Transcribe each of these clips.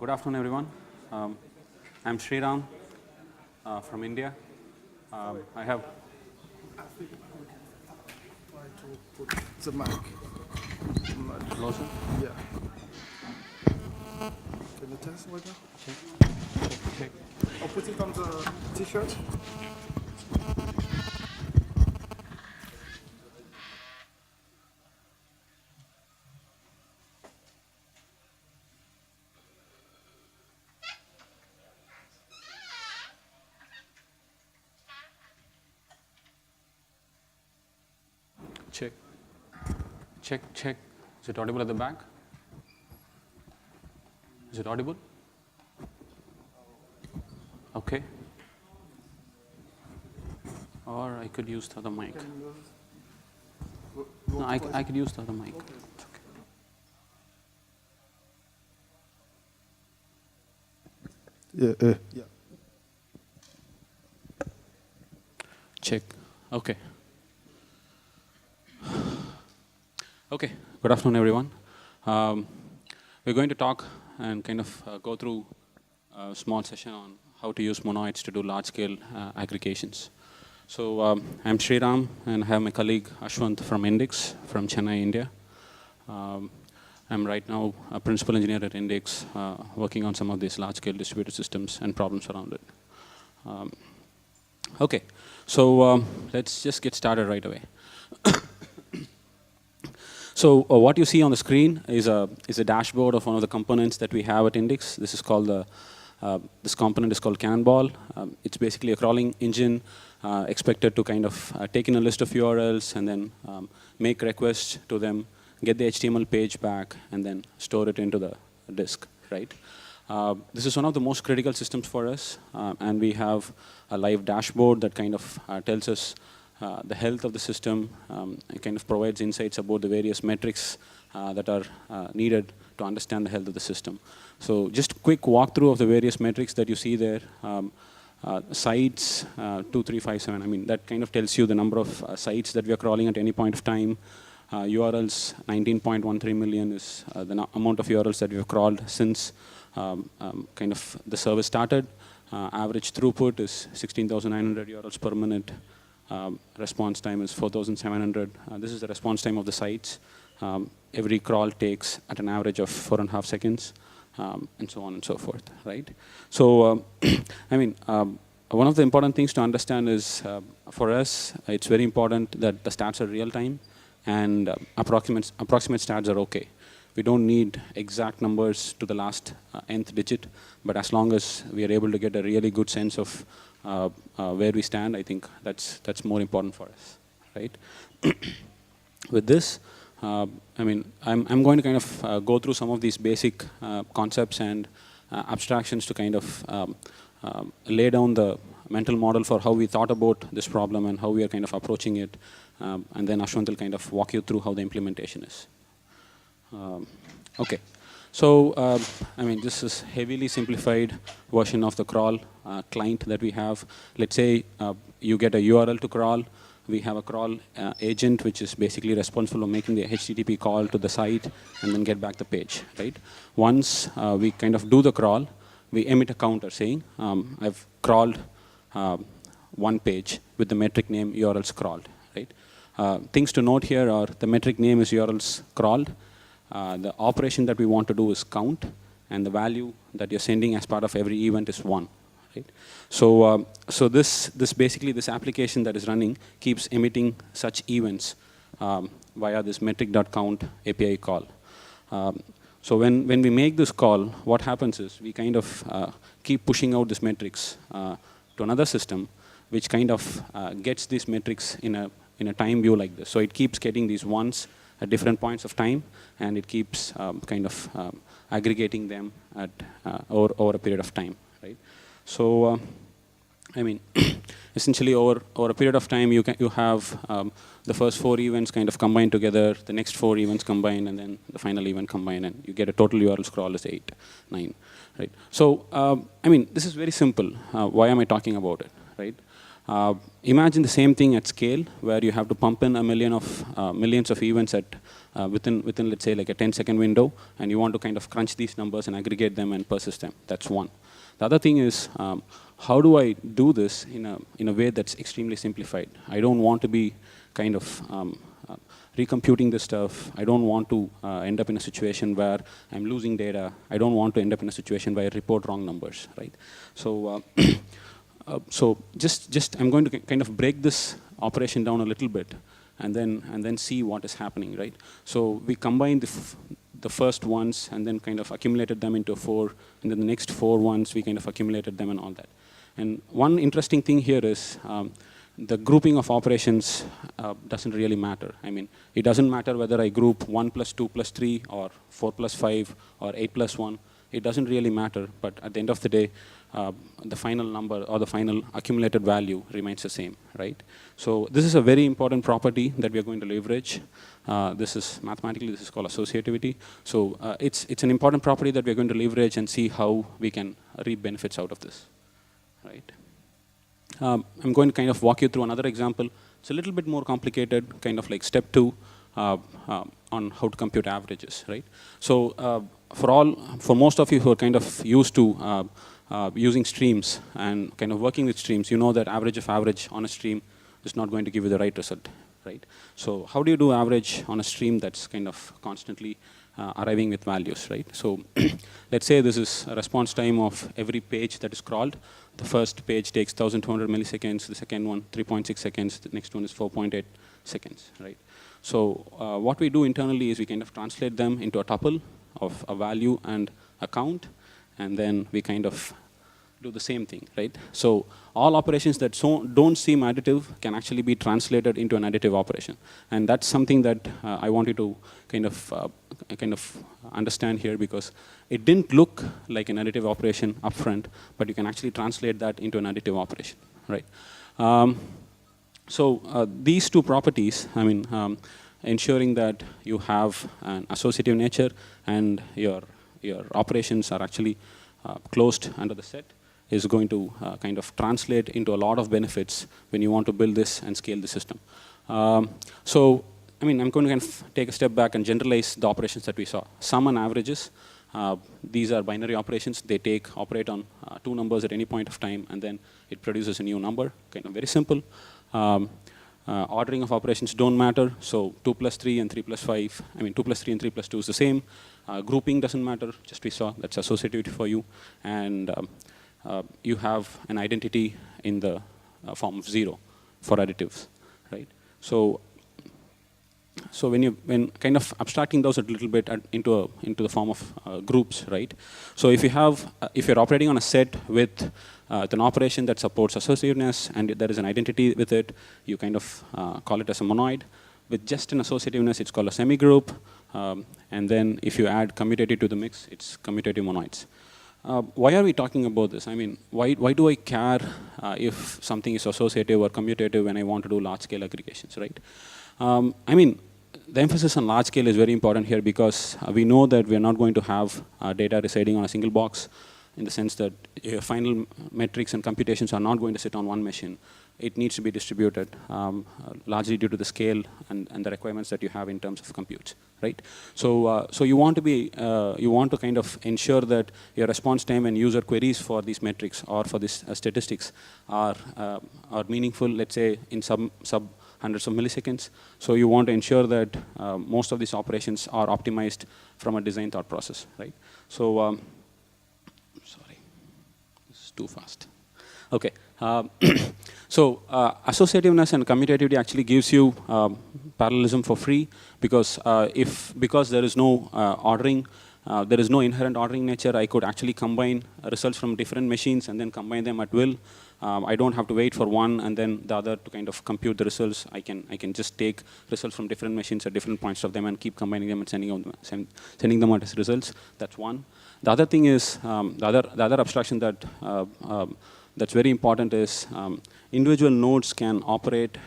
Good afternoon, everyone. I'm Sriram from India. I have. I think we can try to put the mic much Closer. Yeah. Can you test right now? Check. I'll put it on the t-shirt. Check. Is it audible at the back? Is it audible? Okay. Or I could use the other mic. No, I could use the other mic. It's okay. Yeah. Check. Okay. Okay. Good afternoon, everyone. We're going to talk and kind of go through a small session on how to use monoids to do large-scale aggregations. So I'm Sriram, and I have my colleague Ashwant from Indix from Chennai, India. I'm right now a principal engineer at Indix, working on some of these large-scale distributed systems and problems around it. Okay, so let's just get started right away. So what you see on the screen is a dashboard of one of the components that we have at Indix. This is called this component is called Cannonball. It's basically a crawling engine expected to kind of take in a list of URLs and then make requests to them, get the HTML page back, and then store it into the disk, right? This is one of the most critical systems for us, and we have a live dashboard that kind of tells us the health of the system. It kind of provides insights about the various metrics that are needed to understand the health of the system. So just a quick walkthrough of the various metrics that you see there. Sites 2357, I mean, that kind of tells you the number of sites that we are crawling at any point of time. URLs, 19.13 million is the amount of URLs that we have crawled since kind of the service started. Average throughput is 16,900 URLs per minute. Response time is 4,700. This is the response time of the sites. Every crawl takes at an average of 4.5 seconds, and so on and so forth, right? So, I mean, one of the important things to understand is, for us, it's very important that the stats are real time, and approximate stats are okay. We don't need exact numbers to the last nth digit, but as long as we are able to get a really good sense of where we stand, I think that's more important for us, right? With this, I mean, I'm going to kind of go through some of these basic concepts and abstractions to kind of lay down the mental model for how we thought about this problem and how we are kind of approaching it, and then Ashwant will kind of walk you through how the implementation is. Okay. So, I mean, this is heavily simplified version of the crawl client that we have. Let's say you get a URL to crawl. We have a crawl agent, which is basically responsible for making the HTTP call to the site and then get back the page, right? Once we kind of do the crawl, we emit a counter saying, I've crawled one page with the metric name URLs crawled, right? Things to note here are the metric name is URLs crawled. The operation that we want to do is count, and the value that you're sending as part of every event is 1. Right? So, so this basically this application that is running keeps emitting such events via this metric.count API call. So when we make this call, what happens is we kind of keep pushing out these metrics to another system, which kind of gets these metrics in a time view like this. So it keeps getting these ones at different points of time, and it keeps kind of aggregating them at over a period of time, right? So, I mean, essentially over a period of time, you have the first 4 events kind of combined together, the next 4 events combined, and then the final event combined, and you get a total URL scroll is 8, 9, right? So, I mean, this is very simple. Why am I talking about it, right? Imagine the same thing at scale, where you have to pump in millions of events at within let's say like a 10-second window, and you want to kind of crunch these numbers and aggregate them and persist them. That's one. The other thing is, how do I do this in a way that's extremely simplified? I don't want to be kind of recomputing this stuff. I don't want to end up in a situation where I'm losing data. I don't want to end up in a situation where I report wrong numbers, right? So, so just I'm going to kind of break this operation down a little bit, and then see what is happening, right? So we combine the first ones and then kind of accumulated them into 4, and then the next 4 ones we kind of accumulated them and all that. And one interesting thing here is the grouping of operations doesn't really matter. I mean, it doesn't matter whether I group 1 plus 2 plus 3 or 4 plus 5 or 8 plus 1. It doesn't really matter, but at the end of the day, the final number or the final accumulated value remains the same, right? So this is a very important property that we are going to leverage. This is mathematically, this is called associativity. So it's an important property that we are going to leverage and see how we can reap benefits out of this, right? I'm going to kind of walk you through another example. It's a little bit more complicated, kind of like step 2 on how to compute averages, right? So for most of you who are kind of used to using streams and kind of working with streams, you know that average of average on a stream is not going to give you the right result, right? So how do you do average on a stream that's kind of constantly arriving with values, right? So let's say this is a response time of every page that is crawled. The first page takes 1,200 milliseconds, the second one 3.6 seconds, the next one is 4.8 seconds, right? So what we do internally is we kind of translate them into a tuple of a value and a count, and then we kind of do the same thing, right? So all operations that don't seem additive can actually be translated into an additive operation, and that's something that I want you to kind of understand here, because it didn't look like an additive operation upfront, but you can actually translate that into an additive operation, right? So these two properties, I mean, ensuring that you have an associative nature and your operations are actually closed under the set, is going to kind of translate into a lot of benefits when you want to build this and scale the system. So, I mean, I'm going to kind of take a step back and generalize the operations that we saw. Sum and averages, these are binary operations. They operate on 2 numbers at any point of time, and then it produces a new number, kind of very simple. Ordering of operations don't matter, so 2 plus 3 and 3 plus 5, I mean 2 plus 3 and 3 plus 2 is the same. Grouping doesn't matter, just we saw, that's associativity for you. And you have an identity in the form of 0 for additives, right? So when kind of abstracting those a little bit into the form of groups, right? So if you're operating on a set with an operation that supports associativeness and there is an identity with it, you kind of call it as a monoid. With just an associativeness, it's called a semigroup. And then if you add commutative to the mix, it's commutative monoids. Why are we talking about this? I mean, why do I care if something is associative or commutative when I want to do large-scale aggregations, right? I mean, the emphasis on large scale is very important here, because we know that we are not going to have data residing on a single box, in the sense that your final metrics and computations are not going to sit on one machine. It needs to be distributed, largely due to the scale and the requirements that you have in terms of compute, right? So, so you want to kind of ensure that your response time and user queries for these metrics or for these statistics are meaningful. Let's say in sub hundreds of milliseconds. So you want to ensure that most of these operations are optimized from a design thought process, right? So, sorry, this is too fast. Okay. So associativeness and commutativity actually gives you parallelism for free, because there is no ordering, there is no inherent ordering nature. I could actually combine results from different machines and then combine them at will. I don't have to wait for one and then the other to kind of compute the results. I can just take results from different machines at different points of them and keep combining them and sending them out as results. That's one. The other thing is the other abstraction that that's very important is individual nodes can operate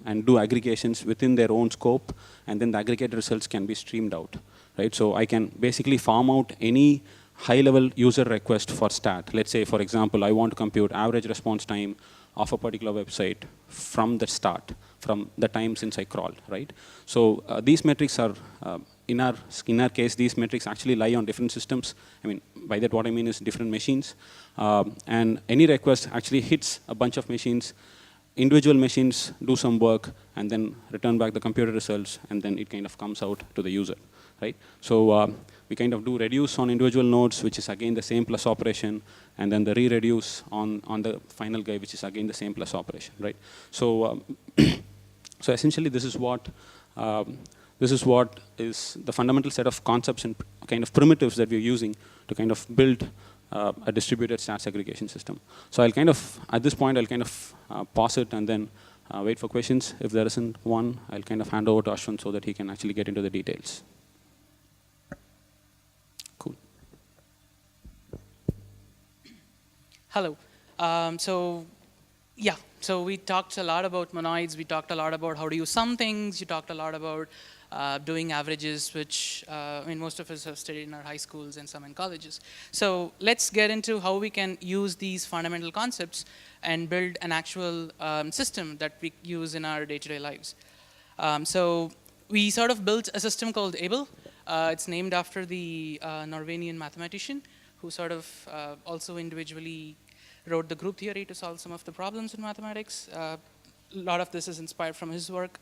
and do aggregations within their own scope, and then the aggregated results can be streamed out, right? So I can basically farm out any high-level user request for stat. Let's say, for example, I want to compute average response time of a particular website from the start, from the time since I crawled, right? So these metrics are, in our case, these metrics actually lie on different systems. I mean, by that what I mean is different machines. And any request actually hits a bunch of machines. Individual machines do some work and then return back the computer results, and then it kind of comes out to the user, right? So we kind of do reduce on individual nodes, which is again the same plus operation, and then the re-reduce on the final guy, which is again the same plus operation, right? So so essentially this is what is the fundamental set of concepts and kind of primitives that we're using to kind of build a distributed stats aggregation system. So I'll kind of, at this point, I'll kind of pause it and then wait for questions. If there isn't one, I'll kind of hand over to Ashwin so that he can actually get into the details. Cool. Hello. So we talked a lot about monoids. We talked a lot about how do you sum things. You talked a lot about doing averages, which I mean, most of us have studied in our high schools and some in colleges. So let's get into how we can use these fundamental concepts and build an actual system that we use in our day-to-day lives. So we sort of built a system called Abel. It's named after the Norwegian mathematician who sort of also individually wrote the group theory to solve some of the problems in mathematics. A lot of this is inspired from his work.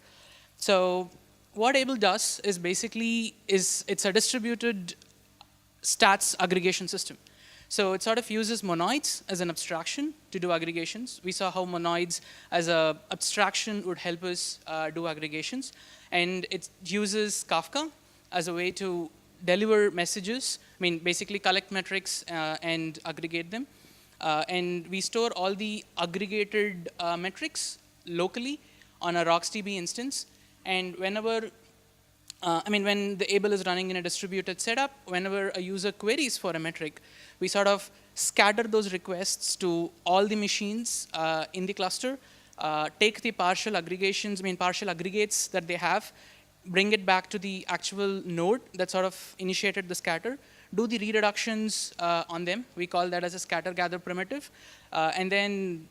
So what Abel does is basically, it's a distributed stats aggregation system. So it sort of uses monoids as an abstraction to do aggregations. We saw how monoids as an abstraction would help us do aggregations. And it uses Kafka as a way to deliver messages, I mean, basically collect metrics and aggregate them. And we store all the aggregated metrics locally on a RocksDB instance. And whenever, when the Abel is running in a distributed setup, whenever a user queries for a metric, we sort of scatter those requests to all the machines in the cluster, take the partial aggregations, partial aggregates that they have, bring it back to the actual node that sort of initiated the scatter, do the re-reductions on them. We call that as a scatter-gather primitive, and then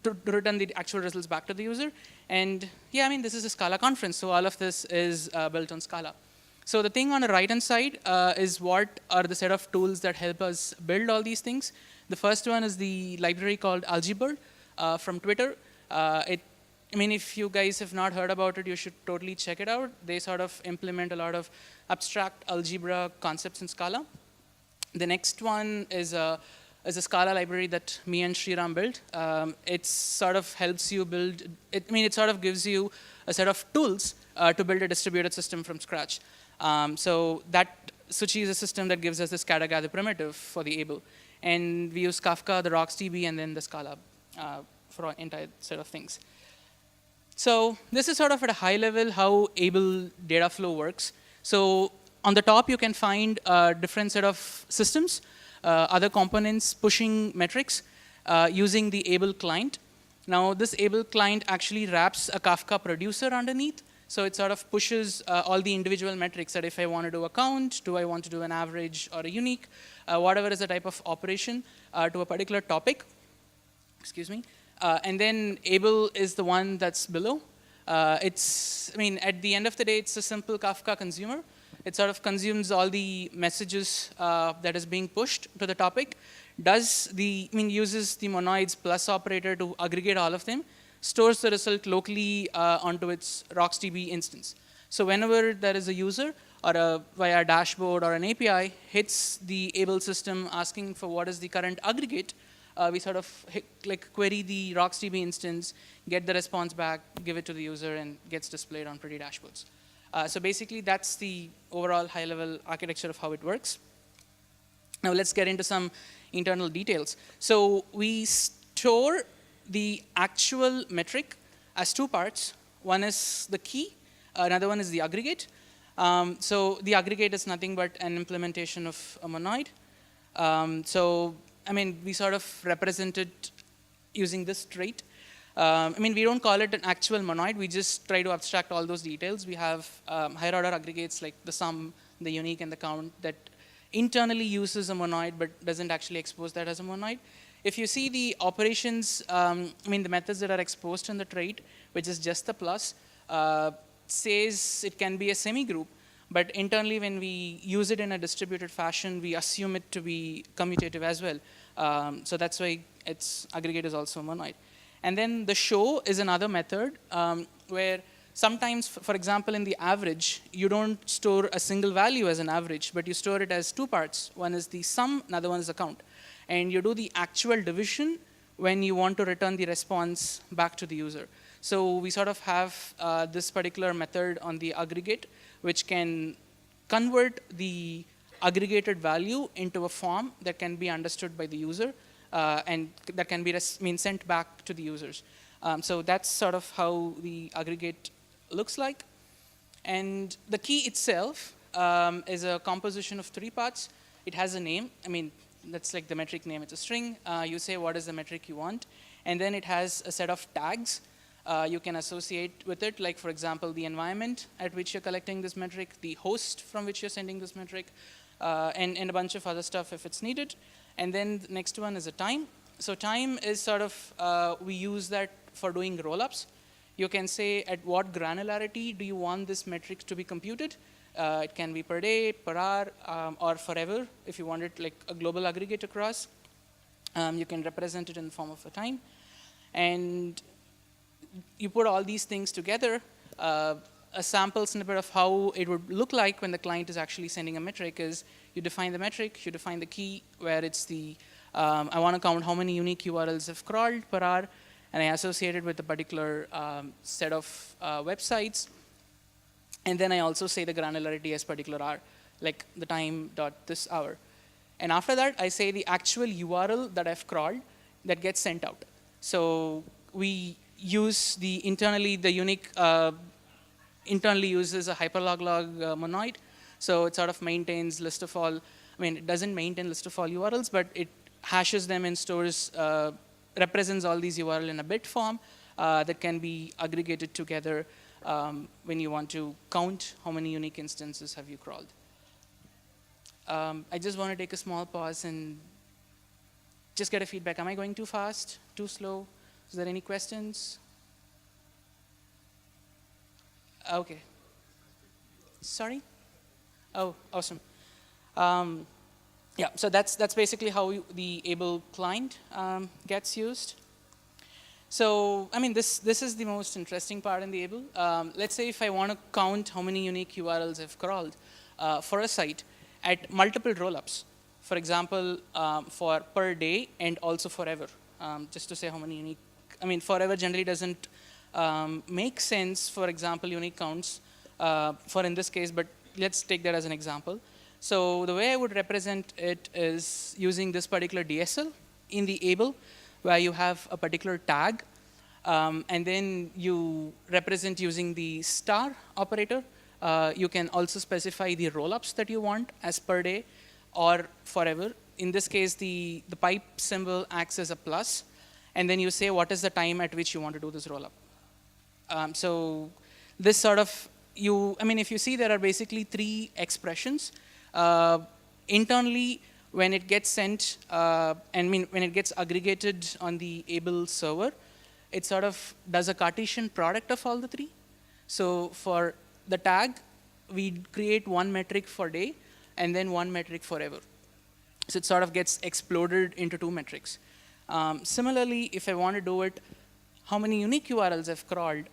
to return the actual results back to the user. And yeah, this is a Scala conference, so all of this is built on Scala. So the thing on the right-hand side is what are the set of tools that help us build all these things. The first one is the library called Algebird from Twitter. If you guys have not heard about it, you should totally check it out. They sort of implement a lot of abstract algebra concepts in Scala. The next one is a Scala library that me and Sriram built. It sort of helps you build, it sort of gives you a set of tools to build a distributed system from scratch. So that Suchi is a system that gives us the scatter-gather primitive for the Abel. And we use Kafka, the RocksDB, and then the Scala for our entire set of things. So this is sort of at a high level how Abel data flow works. So on the top, you can find a different set of systems, other components pushing metrics using the Abel client. Now, this Abel client actually wraps a Kafka producer underneath. So it sort of pushes all the individual metrics that if I want to do a count, do I want to do an average or a unique, whatever is the type of operation to a particular topic. Excuse me. And then Abel is the one that's below. At the end of the day, it's a simple Kafka consumer. It sort of consumes all the messages that is being pushed to the topic, uses the monoids plus operator to aggregate all of them, stores the result locally onto its RocksDB instance. So whenever there is a user or via a dashboard or an API hits the Abel system asking for what is the current aggregate, we sort of query the RocksDB instance, get the response back, give it to the user, and gets displayed on pretty dashboards. So basically, that's the overall high-level architecture of how it works. Now let's get into some internal details. So we store the actual metric as two parts. One is the key. Another one is the aggregate. So the aggregate is nothing but an implementation of a monoid. We sort of represent it using this trait. We don't call it an actual monoid. We just try to abstract all those details. We have higher order aggregates like the sum, the unique, and the count that internally uses a monoid but doesn't actually expose that as a monoid. if you see the operations, the methods that are exposed in the trait, which is just the plus, says it can be a semi-group. But internally, when we use it in a distributed fashion, we assume it to be commutative as well. So that's why its aggregate is also a monoid. And then the show is another method where sometimes, for example, in the average, you don't store a single value as an average, but you store it as two parts. One is the sum, another one is the count. And you do the actual division when you want to return the response back to the user. So we sort of have this particular method on the aggregate, which can convert the aggregated value into a form that can be understood by the user and that can be sent back to the users. So that's sort of how the aggregate looks like. And the key itself is a composition of 3 parts. It has a name. That's like the metric name. It's a string. You say what is the metric you want. And then it has a set of tags you can associate with it, like, for example, the environment at which you're collecting this metric, the host from which you're sending this metric, and a bunch of other stuff if it's needed. And then the next one is a time. So time is sort of, we use that for doing rollups. You can say at what granularity do you want this metric to be computed. It can be per day, per hour, or forever if you want it like a global aggregate across. You can represent it in the form of a time. And you put all these things together, a sample snippet of how it would look like when the client is actually sending a metric is you define the metric, you define the key where it's the, I want to count how many unique URLs have crawled per hour, and I associate it with a particular set of websites. And then I also say the granularity as particular hour, like the time dot this hour. And after that, I say the actual URL that I've crawled that gets sent out. So we use the internally, the unique internally uses a hyperlog monoid. So it sort of maintains list of all, it doesn't maintain list of all URLs, but it hashes them and stores, represents all these URL in a bit form that can be aggregated together when you want to count how many unique instances have you crawled. I just want to take a small pause and just get a feedback. Am I going too fast, too slow? Is there any questions? Okay. Sorry? Oh, awesome. Yeah, so that's basically how the Abel client gets used. So, this is the most interesting part in the Abel. Let's say if I want to count how many unique URLs I've crawled for a site at multiple rollups. For example, for per day and also forever, just to say how many unique. Forever generally doesn't make sense, for example, unique counts for in this case, but let's take that as an example. So the way I would represent it is using this particular DSL in the Abel, where you have a particular tag, and then you represent using the star operator. You can also specify the rollups that you want as per day or forever. In this case, the pipe symbol acts as a plus. And then you say what is the time at which you want to do this rollup. So this sort of, if you see, there are basically 3 expressions. Internally, when it gets sent, when it gets aggregated on the Abel server, it sort of does a Cartesian product of all the 3. So for the tag, we create one metric for day and then one metric forever. So it sort of gets exploded into 2 metrics. Similarly, if I want to do it, how many unique URLs I've crawled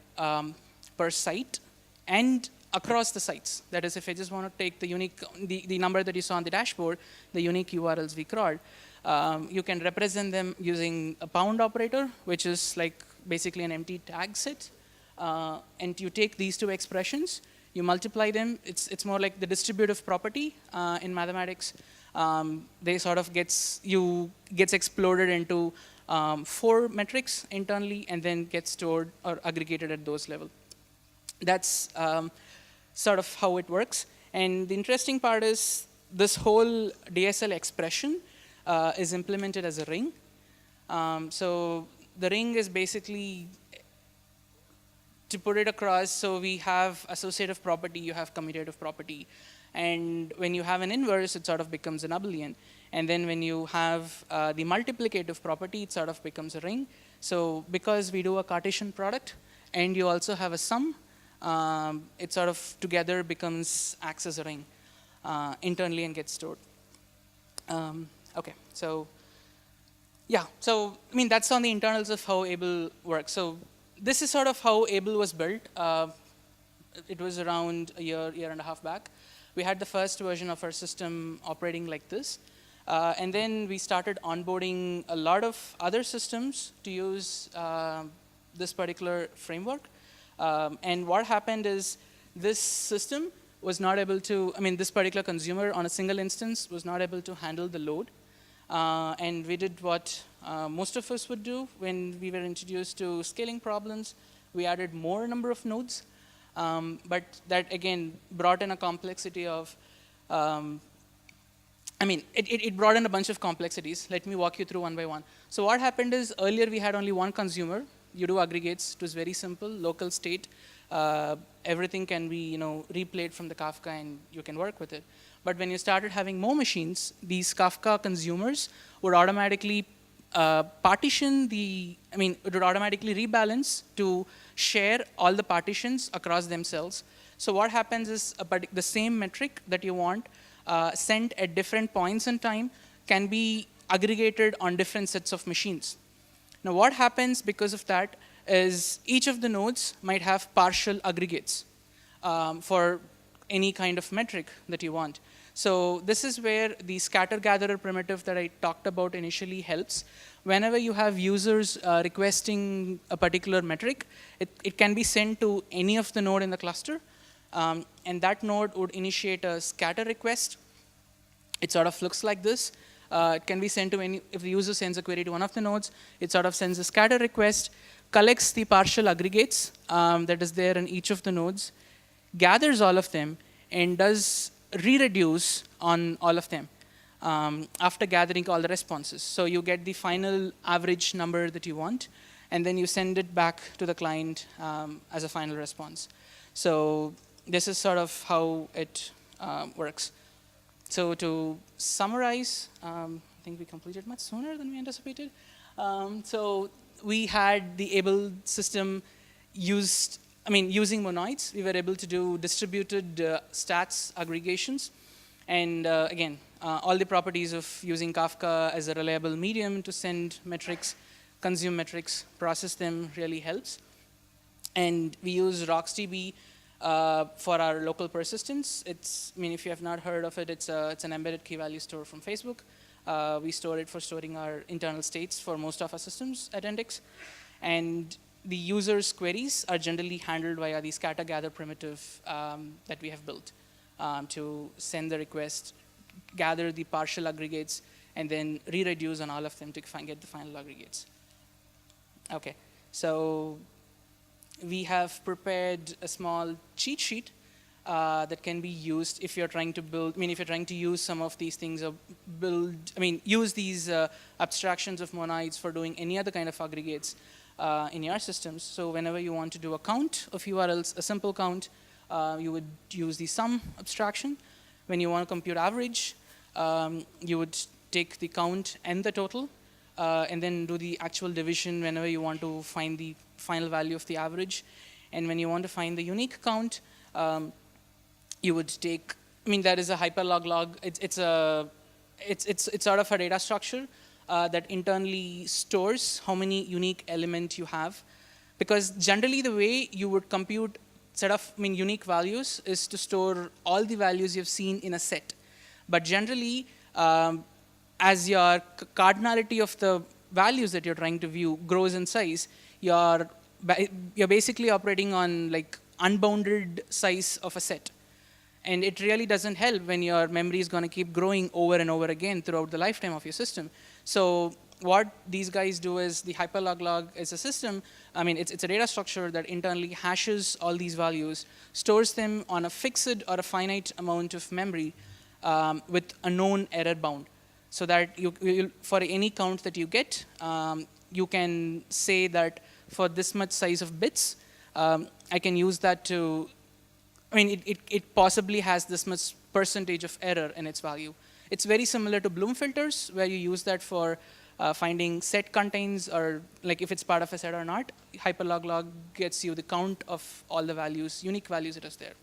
per site and across the sites. That is, if I just want to take the unique, the number that you saw on the dashboard, the unique URLs we crawled, you can represent them using a pound operator, which is like basically an empty tag set. And you take these 2 expressions, you multiply them. It's more like the distributive property in mathematics. They sort of gets exploded into 4 metrics internally and then gets stored or aggregated at those level. That's sort of how it works. And the interesting part is this whole DSL expression is implemented as a ring. So the ring is basically, to put it across, so we have associative property, you have commutative property. And when you have an inverse, it sort of becomes an abelian. And then when you have the multiplicative property, it sort of becomes a ring. So because we do a Cartesian product, and you also have a sum, it sort of together acts as a ring internally and gets stored. Okay, so yeah, so I mean that's on the internals of how Abel works. So this is sort of how Abel was built. It was around a year and a half back. We had the first version of our system operating like this. And then we started onboarding a lot of other systems to use this particular framework. And what happened is this system was not able to, I mean, this particular consumer on a single instance was not able to handle the load. And we did what most of us would do when we were introduced to scaling problems. We added more number of nodes. But that, again, brought in a complexity of, I mean, it brought in a bunch of complexities. Let me walk you through one by one. So what happened is earlier we had only one consumer. You do aggregates. It was very simple, local state. Everything can be replayed from the Kafka, and you can work with it. But when you started having more machines, these Kafka consumers would automatically partition the, I mean, it would automatically rebalance to share all the partitions across themselves. So what happens is the same metric that you want sent at different points in time can be aggregated on different sets of machines. Now what happens because of that is each of the nodes might have partial aggregates for any kind of metric that you want. So this is where the scatter-gatherer primitive that I talked about initially helps. Whenever you have users requesting a particular metric, it can be sent to any of the node in the cluster. And that node would initiate a scatter request. It sort of looks like this. It can be sent to any, if the user sends a query to one of the nodes, it sort of sends a scatter request, collects the partial aggregates that is there in each of the nodes, gathers all of them, and does re-reduce on all of them after gathering all the responses. So you get the final average number that you want, and then you send it back to the client as a final response. So this is sort of how it works. So to summarize, I think we completed much sooner than we anticipated. So we had the Abel system using monoids. We were able to do distributed stats aggregations. And again, all the properties of using Kafka as a reliable medium to send metrics, consume metrics, process them really helps. And we use RocksDB for our local persistence. If you have not heard of it, it's an embedded key value store from Facebook. We store it for storing our internal states for most of our systems at Indix. And the user's queries are generally handled via the scatter-gather primitive that we have built to send the request, gather the partial aggregates, and then re-reduce on all of them to get the final aggregates. Okay, so we have prepared a small cheat sheet that can be used if you're trying to build, if you're trying to use some of these things or use these abstractions of monoids for doing any other kind of aggregates in your systems. So whenever you want to do a count of URLs, a simple count, you would use the sum abstraction. When you want to compute average, you would take the count and the total, and then do the actual division whenever you want to find the final value of the average. And when you want to find the unique count, you would take, that is a hyperlog log. It's sort of a data structure that internally stores how many unique elements you have. Because generally the way you would compute set of unique values is to store all the values you've seen in a set. But generally, as your cardinality of the values that you're trying to view grows in size, you're basically operating on unbounded size of a set. And it really doesn't help when your memory is going to keep growing over and over again throughout the lifetime of your system. So what these guys do is the hyperlog log is a system. It's a data structure that internally hashes all these values, stores them on a fixed or a finite amount of memory with a known error bound. So that for any count that you get, you can say that for this much size of bits, I can use that to I mean, it possibly has this much percentage of error in its value. It's very similar to Bloom filters, where you use that for finding set contains, or like if it's part of a set or not. Hyperlog gets you the count of all the values, unique values it is there.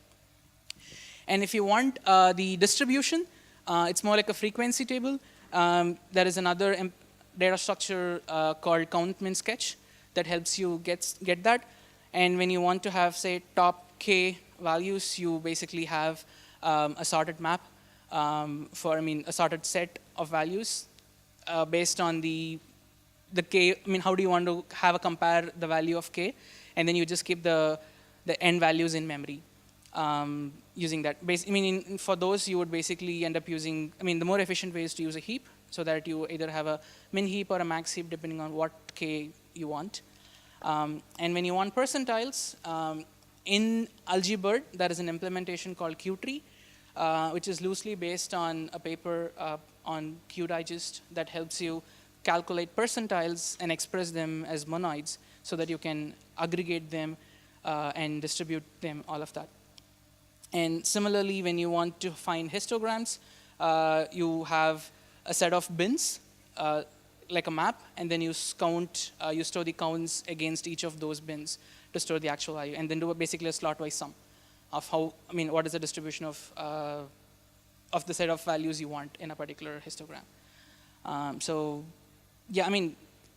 And if you want the distribution, it's more like a frequency table. There is another data structure called count min sketch that helps you get that. And when you want to have, say, top k values, you basically have a sorted map for, a sorted set of values based on the k. How do you want to have a compare the value of k? And then you just keep the n values in memory. Using that. For those, you would basically end up using, the more efficient way is to use a heap, so that you either have a min heap or a max heap, depending on what k you want. And when you want percentiles, in Algebird, there is an implementation called QTree, which is loosely based on a paper on QDigest that helps you calculate percentiles and express them as monoids, so that you can aggregate them and distribute them, all of that. And similarly, when you want to find histograms, you have a set of bins, like a map, and then you count, you store the counts against each of those bins to store the actual value, and then do basically a slot-wise sum of how, what is the distribution of the set of values you want in a particular histogram. So, yeah,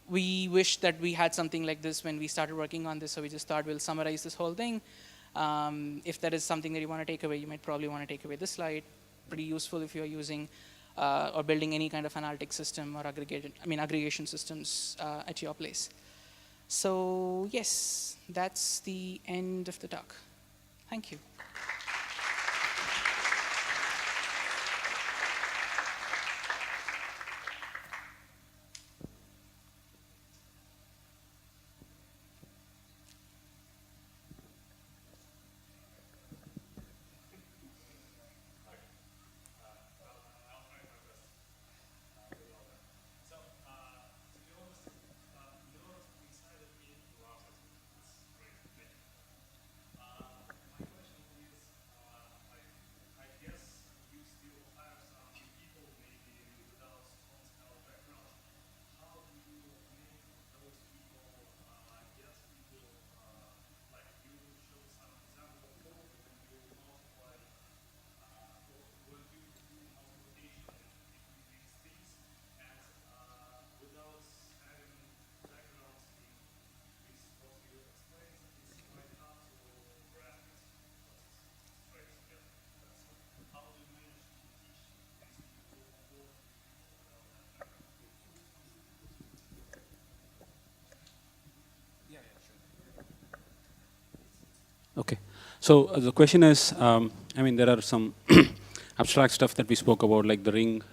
we wish that we had something like this when we started working on this, so we just thought we'll summarize this whole thing. If there is something that you want to take away, you might probably want to take away this slide. Pretty useful if you're using or building any kind of analytic system or aggregation systems at your place. So yes, that's the end of the talk. Thank you. Okay. So the question is, there are some abstract stuff that we spoke about, like the ring,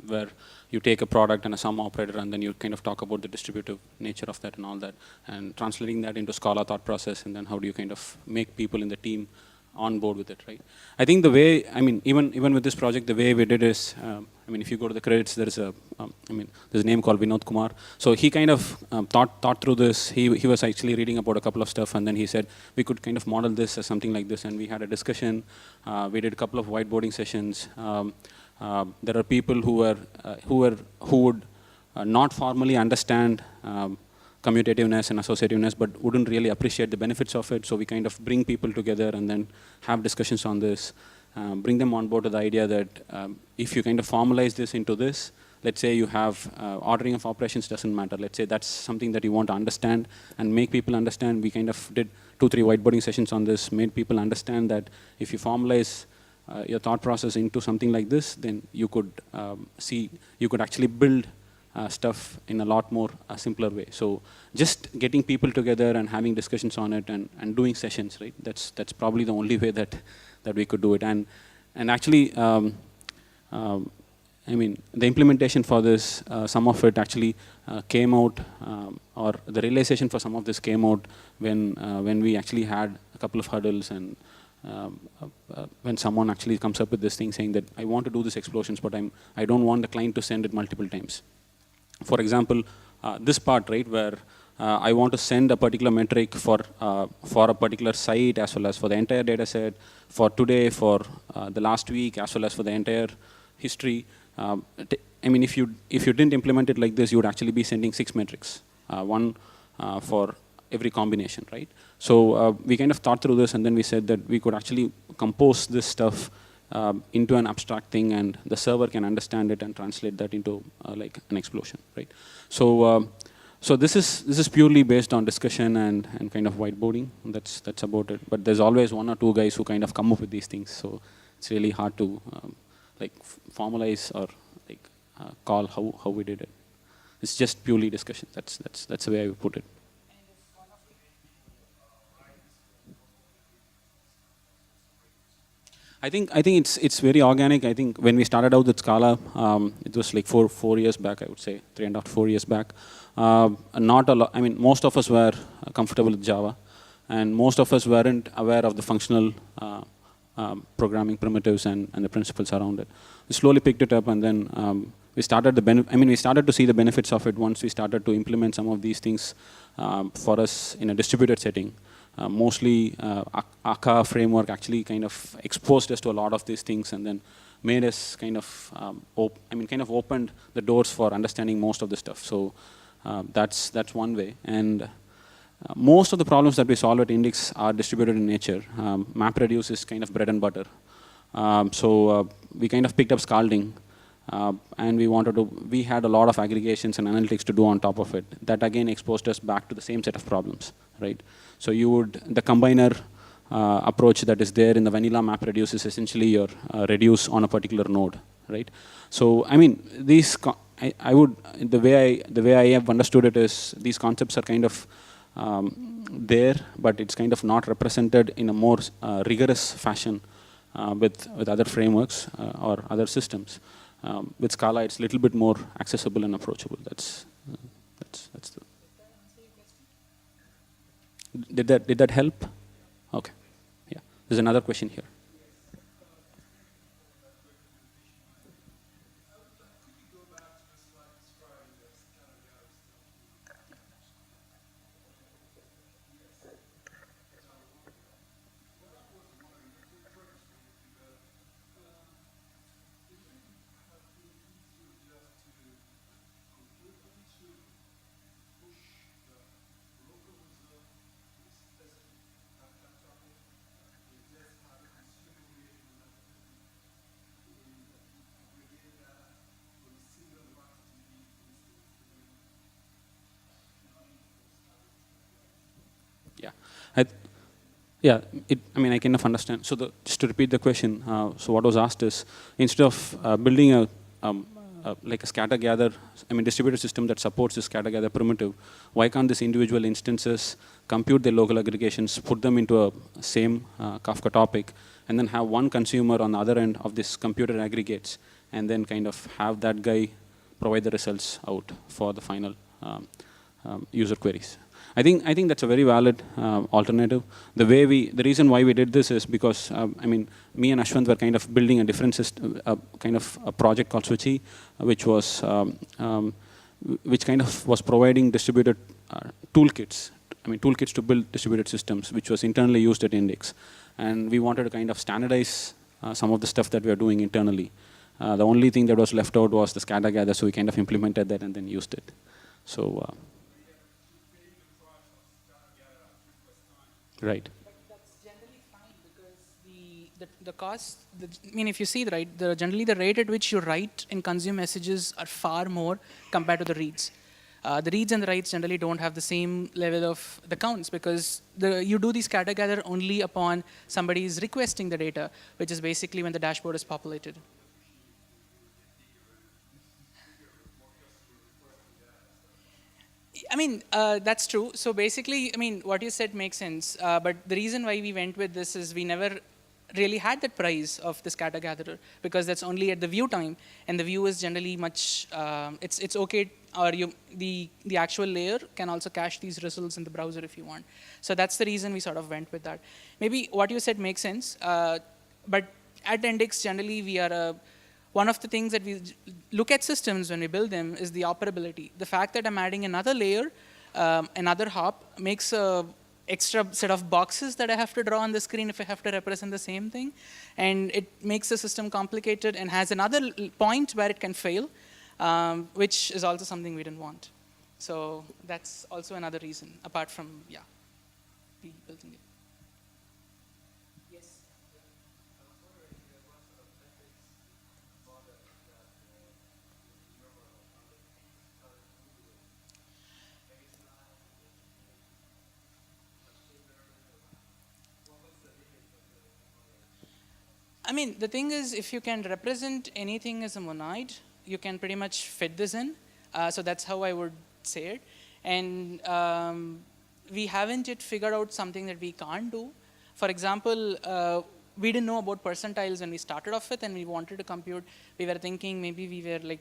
where you take a product and a sum operator, and then you kind of talk about the distributive nature of that and all that, and translating that into Scala thought process, and then how do you kind of make people in the team on board with it, right? I think the way, even with this project, the way we did is, if you go to the credits, there's a name called Kumar. So he kind of thought through this. He was actually reading about a couple of stuff, and then he said we could kind of model this as something like this, and we had a discussion. We did a couple of whiteboarding sessions. There are people who would not formally understand commutativeness and associativeness, but wouldn't really appreciate the benefits of it. So we kind of bring people together and then have discussions on this, bring them on board to the idea that if you kind of formalize this into this, let's say you have ordering of operations doesn't matter. Let's say that's something that you want to understand and make people understand. We kind of did 2-3 whiteboarding sessions on this, made people understand that if you formalize your thought process into something like this, then you could you could actually build stuff in a lot more simpler way. So just getting people together and having discussions on it and doing sessions, right? That's probably the only way that we could do it. And actually, the implementation for this, some of it actually came out, or the realization for some of this came out when we actually had a couple of hurdles, and when someone actually comes up with this thing saying that I want to do this explosions, but I don't want the client to send it multiple times. For example, this part, right, where I want to send a particular metric for a particular site as well as for the entire data set, for today, for the last week, as well as for the entire history. I mean, if you didn't implement it like this, you would actually be sending 6 metrics, one for every combination, right? So we kind of thought through this, and then we said that we could actually compose this stuff into an abstract thing, and the server can understand it and translate that into like an explosion, right? So so this is purely based on discussion and kind of whiteboarding. That's about it. But there's always 1 or 2 guys who kind of come up with these things. So it's really hard to like formalize or like call how we did it. It's just purely discussion. That's the way I would put it. I think it's very organic. I think when we started out with Scala, it was like 4 years back, I would say, 3.5 4 years back. Not a lot. I mean, most of us were comfortable with Java, and most of us weren't aware of the functional programming primitives and the principles around it. We slowly picked it up, and then we started we started to see the benefits of it once we started to implement some of these things for us in a distributed setting. Mostly Akka framework actually kind of exposed us to a lot of these things, and then made us kind of kind of opened the doors for understanding most of the stuff. So that's one way. And most of the problems that we solve at Indix are distributed in nature. MapReduce is kind of bread and butter. So we kind of picked up scalding, and we had a lot of aggregations and analytics to do on top of it. That again exposed us back to the same set of problems, right? So the combiner approach that is there in the vanilla MapReduce is essentially your reduce on a particular node, right? So I mean, the way I have understood it is these concepts are kind of there, but it's kind of not represented in a more rigorous fashion with other frameworks or other systems. With Scala, it's a little bit more accessible and approachable. That's the. Did that help? Okay. Yeah. There's another question here. Yeah. I kind of understand. So just to repeat the question, so what was asked is, instead of building like a scatter gather, distributed system that supports this scatter gather primitive, why can't these individual instances compute their local aggregations, put them into a same Kafka topic, and then have one consumer on the other end of this computer aggregates, and then kind of have that guy provide the results out for the final user queries? I think that's a very valid alternative. The reason why we did this is because me and Ashwant were kind of building a different system, kind of a project called Switchy, which kind of was providing distributed toolkits. Toolkits to build distributed systems, which was internally used at Indix, and we wanted to kind of standardize some of the stuff that we are doing internally. The only thing that was left out was the scatter gather, so we kind of implemented that and then used it. So. Right. But that's generally fine because the cost, if you see, right, generally the rate at which you write and consume messages are far more compared to the reads. The reads and the writes generally don't have the same level of the counts because you do the scatter gather only upon somebody is requesting the data, which is basically when the dashboard is populated. That's true. So basically, what you said makes sense. But the reason why we went with this is we never really had that price of the scatter gatherer because that's only at the view time, and the view is generally much. It's okay, or the actual layer can also cache these results in the browser if you want. So that's the reason we sort of went with that. Maybe what you said makes sense, but at Indix generally we are one of the things that we look at systems when we build them is the operability. The fact that I'm adding another layer another hop, makes a extra set of boxes that I have to draw on the screen if I have to represent the same thing. And it makes the system complicated and has another point where it can fail, which is also something we didn't want. So that's also another reason, apart from, yeah, building it. Yes? I mean, the thing is, if you can represent anything as a monoid, you can pretty much fit this in. So that's how I would say it. And we haven't yet figured out something that we can't do. For example, we didn't know about percentiles when we started off with, and we wanted to compute. We were thinking maybe we were like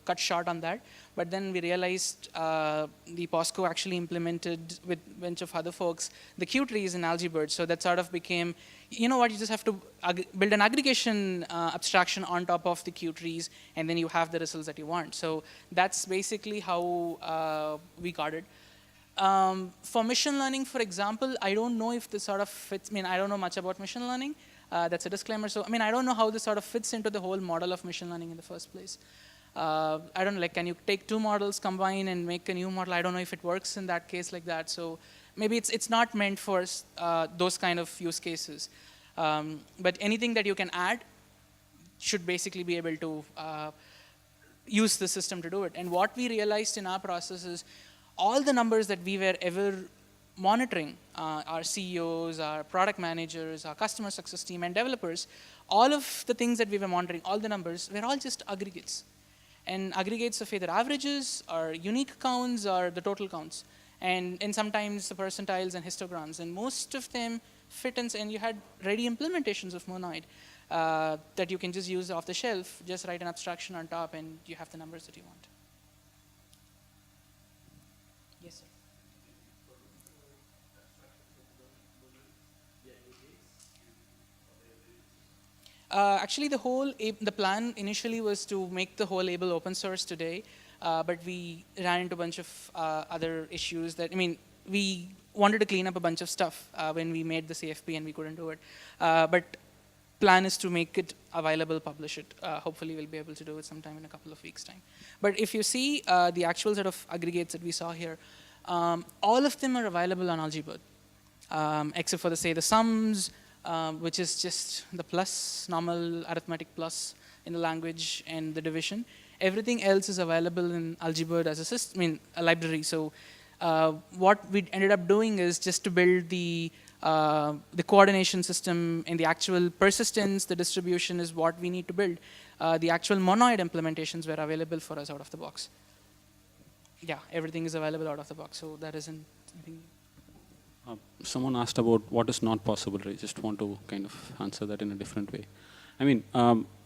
cut short on that. But then we realized the POSCO actually implemented with a bunch of other folks the Q trees in Algebird. So that sort of became, you know what, you just have to build an aggregation abstraction on top of the Q trees, and then you have the results that you want. So that's basically how we got it. For machine learning, for example, I don't know if this sort of fits. I mean, I don't know much about machine learning. That's a disclaimer. So, I mean, I don't know how this sort of fits into the whole model of machine learning in the first place. I don't know, like, can you take two models, combine, and make a new model? I don't know if it works in that case like that. So maybe it's not meant for those kind of use cases. But anything that you can add should basically be able to use the system to do it. And what we realized in our process is all the numbers that we were ever monitoring, our CEOs, our product managers, our customer success team, and developers, all of the things that we were monitoring, all the numbers, were all just aggregates. And aggregates of either averages or unique counts or the total counts. And sometimes the percentiles and histograms. And most of them fit in, and you had ready implementations of monoid that you can just use off the shelf, just write an abstraction on top, and you have the numbers that you want. Yes, sir. Actually, the plan initially was to make the whole Abel open source today, but we ran into a bunch of other issues that, I mean, we wanted to clean up a bunch of stuff when we made the CFP, and we couldn't do it. But plan is to make it available, publish it. Hopefully, we'll be able to do it sometime in a couple of weeks' time. But if you see the actual set of aggregates that we saw here, all of them are available on Algebird, except for the sums, which is just the plus, normal arithmetic plus in the language, and the division. Everything else is available in Algebird as a system, I mean, a library. So what we ended up doing is just to build the coordination system, and the actual persistence, the distribution is what we need to build. The actual monoid implementations were available for us out of the box. Yeah, everything is available out of the box, so that isn't anything. Someone asked about what is not possible. I just want to kind of answer that in a different way. I mean,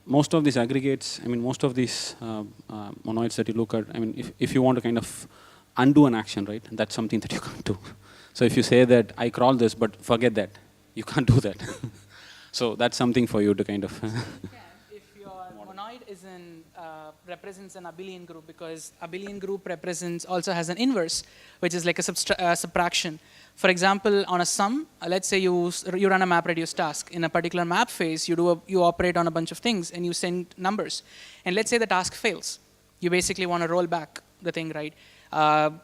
most of these aggregates, I mean, most of these monoids that you look at, I mean, if you want to kind of undo an action, right, that's something that you can't do. So if you say that I crawl this, but forget that, you can't do that. So that's something for you to kind of. If your monoid represents an abelian group, because abelian group also has an inverse, which is like a subtraction. For example, on a sum, let's say you run a MapReduce task. In a particular map phase, you operate on a bunch of things, and you send numbers. And let's say the task fails. You basically want to roll back the thing, right?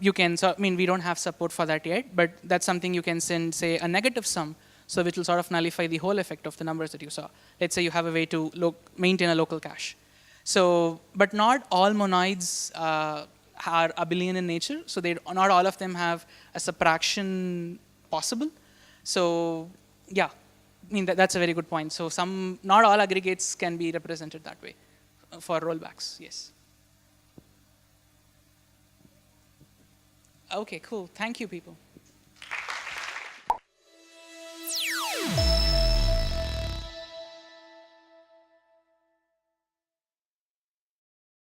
You can, so, I mean, we don't have support for that yet, but that's something you can send, say, a negative sum, so which will sort of nullify the whole effect of the numbers that you saw. Let's say you have a way to maintain a local cache. So, but not all monoids are abelian in nature, so not all of them have a subtraction possible. So, yeah, I mean, that's a very good point. So not all aggregates can be represented that way for rollbacks, yes. Okay, cool. Thank you, people.